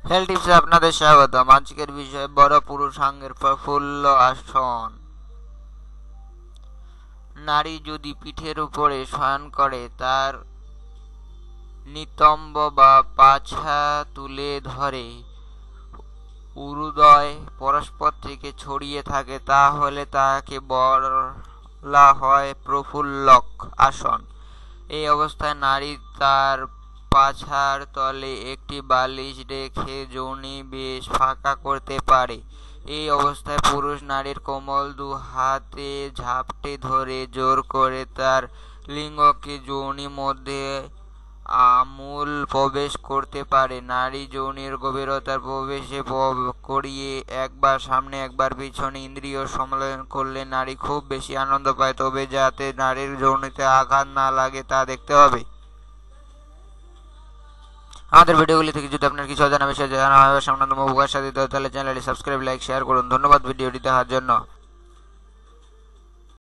Health টিপসে আপনাদের স্বাগতম। আজকের বিষয় বড় পুরুষাঙ্গের প্রফুল্ল আসন। নারী যদি পিঠের উপরে শয়ন করে, তার নিতম্ব বা পাছা তুলে ধরে উরুদয় পরস্পর থেকে ছড়িয়ে থাকে, তাহলে তাকে বলা হয় প্রফুল্লক আসন। এই অবস্থায় নারী তার পাছার তলে একটি বালিশ রেখে যোনি বেশ ফাঁকা করতে পারে। এই অবস্থায় পুরুষ নারীর কোমল দু হাতে ঝাপটে ধরে জোর করে তার লিঙ্গকে যোনির মধ্যে আমূল প্রবেশ করতে পারে। নারী যোনির গভীরতার প্রবেশে করিয়ে একবার সামনে একবার পিছনে ইন্দ্রিয় সম্মেলন করলে নারী খুব বেশি আনন্দ পায়। তবে যাতে নারীর যৌনিতে আঘাত না লাগে তা দেখতে হবে। আমাদের ভিডিওগুলি থেকে যদি আপনার কিছু অজানা বিষয় জানা হয়, সামান্য উপকার সাধিত হয়, তাহলে চ্যানেলটি সাবস্ক্রাইব, লাইক, শেয়ার করুন। ধন্যবাদ ভিডিওটি দেখার জন্য।